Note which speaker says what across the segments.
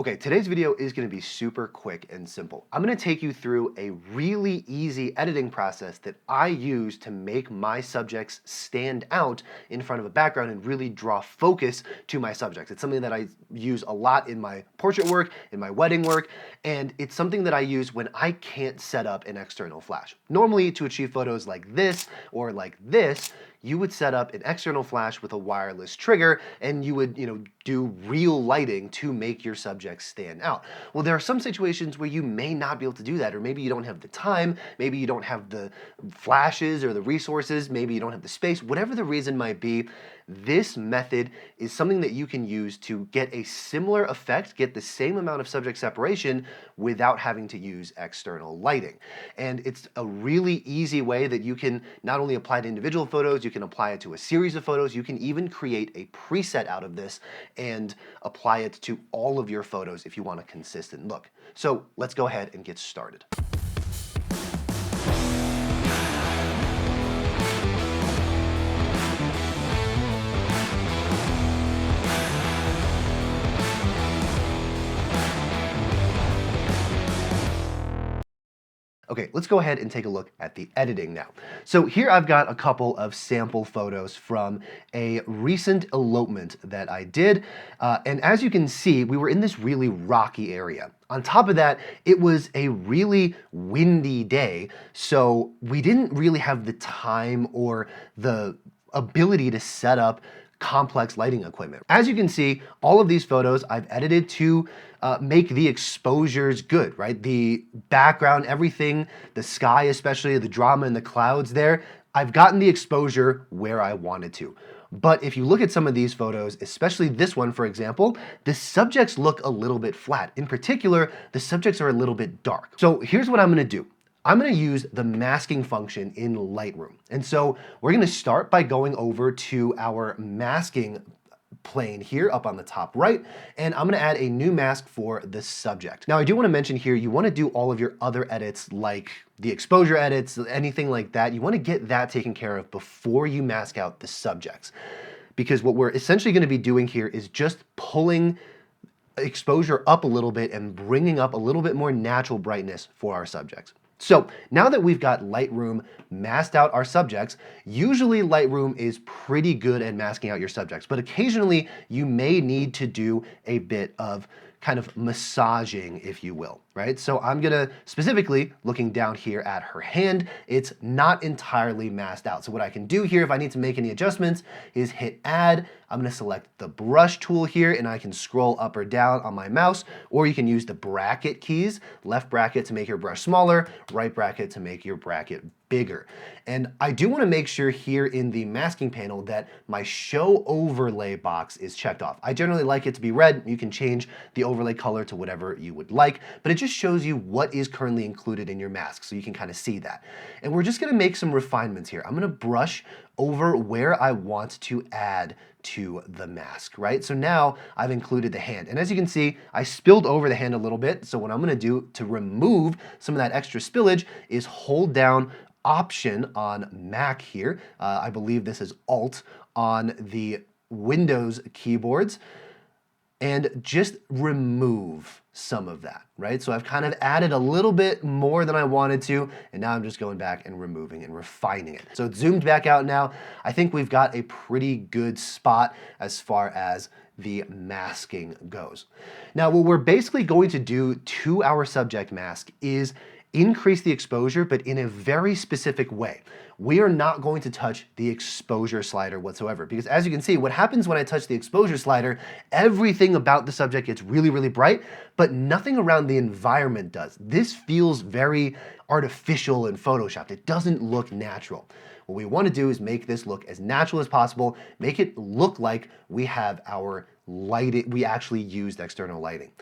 Speaker 1: Okay, today's video is going to be super quick and simple. I'm going to take you through a really easy editing process that I use to make my subjects stand out in front of a background and really draw focus to my subjects. It's something that I use a lot in my portrait work, in my wedding work, and it's something that I use when I can't set up an external flash. Normally, to achieve photos like this or like this, you would set up an external flash with a wireless trigger and you would, do real lighting to make your subjects stand out. Well, there are some situations where you may not be able to do that, or maybe you don't have the time, maybe you don't have the flashes or the resources, maybe you don't have the space, whatever the reason might be. This method is something that you can use to get a similar effect, get the same amount of subject separation without having to use external lighting. And it's a really easy way that you can not only apply to individual photos, you can apply it to a series of photos, you can even create a preset out of this and apply it to all of your photos if you want a consistent look. So let's go ahead and get started. Okay, let's go ahead and take a look at the editing now. So here I've got a couple of sample photos from a recent elopement that I did. And as you can see, we were in this really rocky area. On top of that, it was a really windy day, so we didn't really have the time or the ability to set up complex lighting equipment. As you can see, all of these photos I've edited to make the exposures good, right? The background, everything, the sky especially, the drama in the clouds there, I've gotten the exposure where I wanted to. But if you look at some of these photos, especially this one, for example, the subjects look a little bit flat. In particular, the subjects are a little bit dark. So here's what I'm gonna do. I'm gonna use the masking function in Lightroom. And so we're gonna start by going over to our masking plane here up on the top right, and I'm gonna add a new mask for the subject. Now I do wanna mention here, you wanna do all of your other edits like the exposure edits, anything like that. You wanna get that taken care of before you mask out the subjects. Because what we're essentially gonna be doing here is just pulling exposure up a little bit and bringing up a little bit more natural brightness for our subjects. So now that we've got Lightroom masked out our subjects, usually Lightroom is pretty good at masking out your subjects, but occasionally you may need to do a bit of kind of massaging, if you will, right? So I'm gonna specifically, looking down here at her hand, it's not entirely masked out. So what I can do here, if I need to make any adjustments, is hit Add. I'm gonna select the brush tool here and I can scroll up or down on my mouse, or you can use the bracket keys, left bracket to make your brush smaller, right bracket to make your bracket bigger. And I do want to make sure here in the masking panel that my show overlay box is checked off. I generally like it to be red. You can change the overlay color to whatever you would like, but it just shows you what is currently included in your mask, so you can kind of see that. And we're just going to make some refinements here. I'm going to brush over where I want to add to the mask, right? So now I've included the hand. And as you can see, I spilled over the hand a little bit. So what I'm gonna do to remove some of that extra spillage is hold down Option on Mac here. I believe this is Alt on the Windows keyboards, and just remove some of that, right? So I've kind of added a little bit more than I wanted to, and now I'm just going back and removing and refining it. So it's zoomed back out now. I think we've got a pretty good spot as far as the masking goes. Now, what we're basically going to do to our subject mask is increase the exposure, but in a very specific way. We are not going to touch the exposure slider whatsoever, because as you can see, what happens when I touch the exposure slider, everything about the subject gets really, really bright, but nothing around the environment does. This feels very artificial and photoshopped. It doesn't look natural. What we want to do is make this look as natural as possible, make it look like we have our lighting, we actually used external lighting.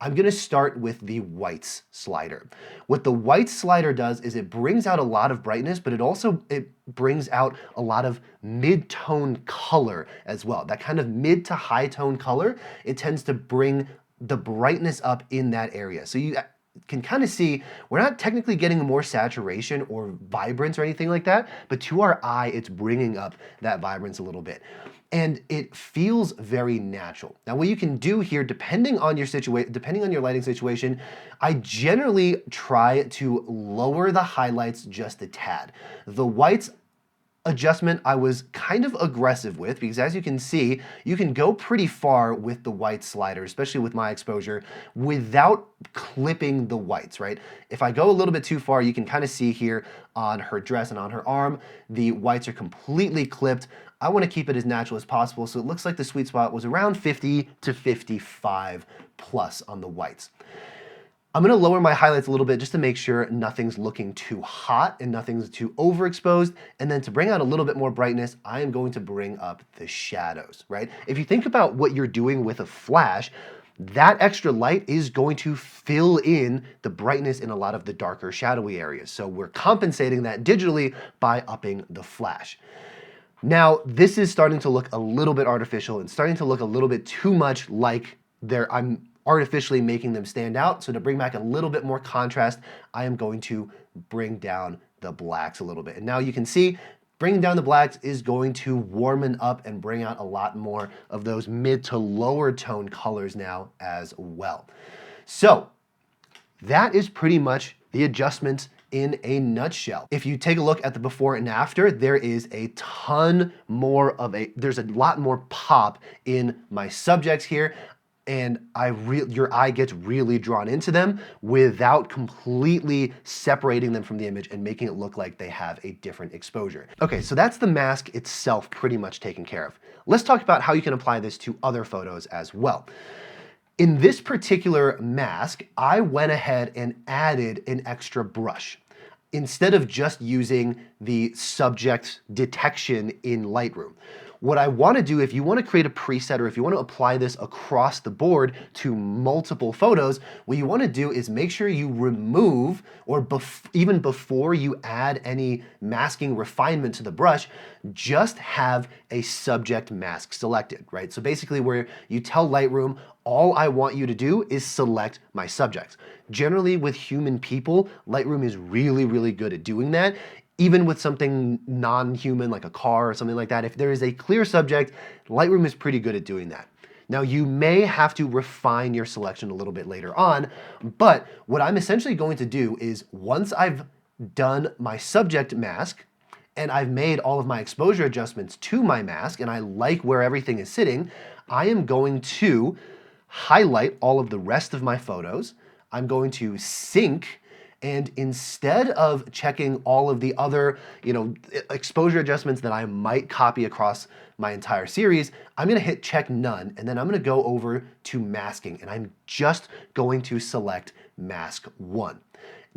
Speaker 1: I'm gonna start with the whites slider. What the whites slider does is it brings out a lot of brightness, but it brings out a lot of mid-tone color as well. That kind of mid to high tone color, it tends to bring the brightness up in that area. So can kind of see, we're not technically getting more saturation or vibrance or anything like that, but to our eye, it's bringing up that vibrance a little bit. And it feels very natural. Now, what you can do here, depending on your lighting situation, I generally try to lower the highlights just a tad. The whites adjustment I was kind of aggressive with, because as you can see, you can go pretty far with the white slider, especially with my exposure, without clipping the whites, right? If I go a little bit too far, you can kind of see here on her dress and on her arm, the whites are completely clipped. I want to keep it as natural as possible, so it looks like the sweet spot was around 50 to 55 plus on the whites. I'm gonna lower my highlights a little bit just to make sure nothing's looking too hot and nothing's too overexposed. And then to bring out a little bit more brightness, I am going to bring up the shadows, right? If you think about what you're doing with a flash, that extra light is going to fill in the brightness in a lot of the darker shadowy areas. So we're compensating that digitally by upping the flash. Now, this is starting to look a little bit artificial and starting to look a little bit too much like I'm artificially making them stand out. So to bring back a little bit more contrast, I am going to bring down the blacks a little bit. And now you can see bringing down the blacks is going to warm up and bring out a lot more of those mid to lower tone colors now as well. So that is pretty much the adjustments in a nutshell. If you take a look at the before and after, there is a ton more there's a lot more pop in my subjects here, and your eye gets really drawn into them without completely separating them from the image and making it look like they have a different exposure. Okay, so that's the mask itself pretty much taken care of. Let's talk about how you can apply this to other photos as well. In this particular mask, I went ahead and added an extra brush. Instead of just using the subject detection in Lightroom. What I want to do, if you want to create a preset or if you want to apply this across the board to multiple photos, what you want to do is make sure you remove, or even before you add any masking refinement to the brush, just have a subject mask selected, right? So basically where you tell Lightroom, all I want you to do is select my subjects. Generally with human people, Lightroom is really, really good at doing that. Even with something non-human like a car or something like that, if there is a clear subject, Lightroom is pretty good at doing that. Now you may have to refine your selection a little bit later on, but what I'm essentially going to do is once I've done my subject mask and I've made all of my exposure adjustments to my mask and I like where everything is sitting, I am going to highlight all of the rest of my photos. I'm going to sync, and instead of checking all of the other, exposure adjustments that I might copy across my entire series, I'm gonna hit check none, and then I'm gonna go over to masking, and I'm just going to select mask 1.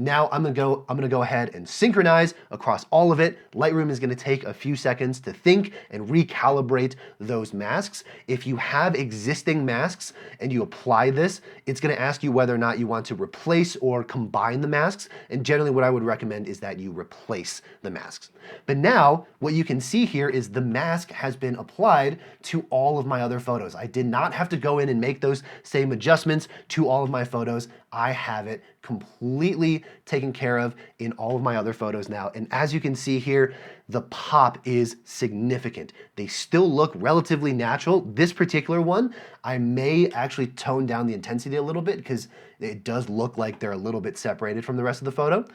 Speaker 1: Now I'm gonna go ahead and synchronize across all of it. Lightroom is gonna take a few seconds to think and recalibrate those masks. If you have existing masks and you apply this, it's gonna ask you whether or not you want to replace or combine the masks. And generally what I would recommend is that you replace the masks. But now what you can see here is the mask has been applied to all of my other photos. I did not have to go in and make those same adjustments to all of my photos. I have it completely taken care of in all of my other photos now. And as you can see here, the pop is significant. They still look relatively natural. This particular one, I may actually tone down the intensity a little bit because it does look like they're a little bit separated from the rest of the photo.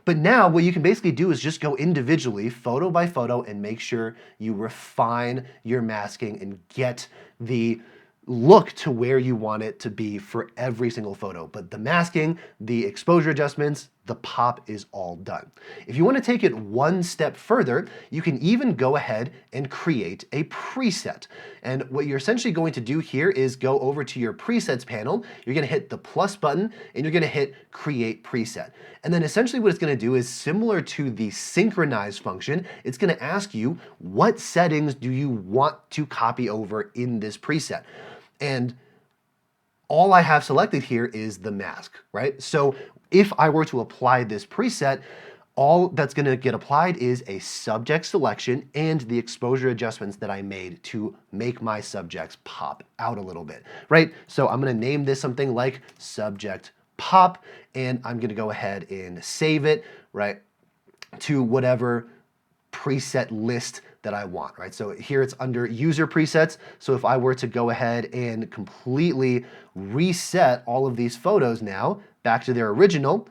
Speaker 1: But now what you can basically do is just go individually, photo by photo, and make sure you refine your masking and get the look to where you want it to be for every single photo. But the masking, the exposure adjustments, the pop is all done. If you want to take it one step further, you can even go ahead and create a preset. And what you're essentially going to do here is go over to your presets panel, you're going to hit the plus button, and you're going to hit create preset. And then essentially what it's going to do is similar to the synchronize function, it's going to ask you what settings do you want to copy over in this preset. And all I have selected here is the mask, right? So if I were to apply this preset, all that's gonna get applied is a subject selection and the exposure adjustments that I made to make my subjects pop out a little bit, right? So I'm gonna name this something like subject pop, and I'm gonna go ahead and save it, right, to whatever preset list that I want, right? So here it's under user presets. So if I were to go ahead and completely reset all of these photos now back to their original,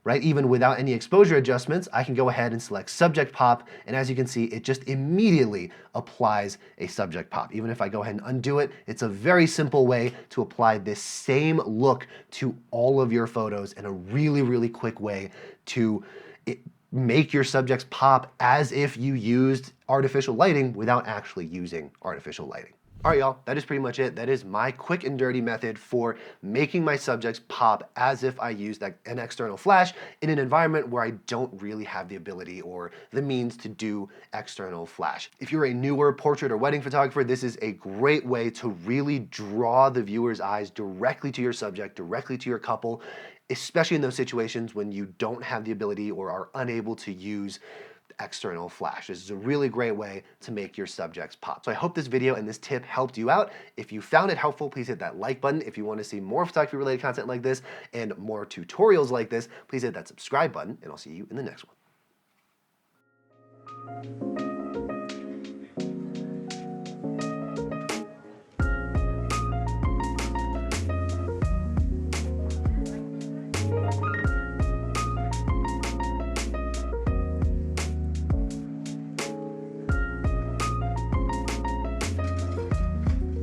Speaker 1: right? Even without any exposure adjustments, I can go ahead and select subject pop. And as you can see, it just immediately applies a subject pop. Even if I go ahead and undo it, it's a very simple way to apply this same look to all of your photos in a really, really quick way to make your subjects pop as if you used artificial lighting without actually using artificial lighting. All right, y'all, that is pretty much it. That is my quick and dirty method for making my subjects pop as if I used an external flash in an environment where I don't really have the ability or the means to do external flash. If you're a newer portrait or wedding photographer, this is a great way to really draw the viewer's eyes directly to your subject, directly to your couple, especially in those situations when you don't have the ability or are unable to use external flash. This is a really great way to make your subjects pop. So I hope this video and this tip helped you out. If you found it helpful, please hit that like button. If you want to see more photography related content like this and more tutorials like this, please hit that subscribe button, and I'll see you in the next one.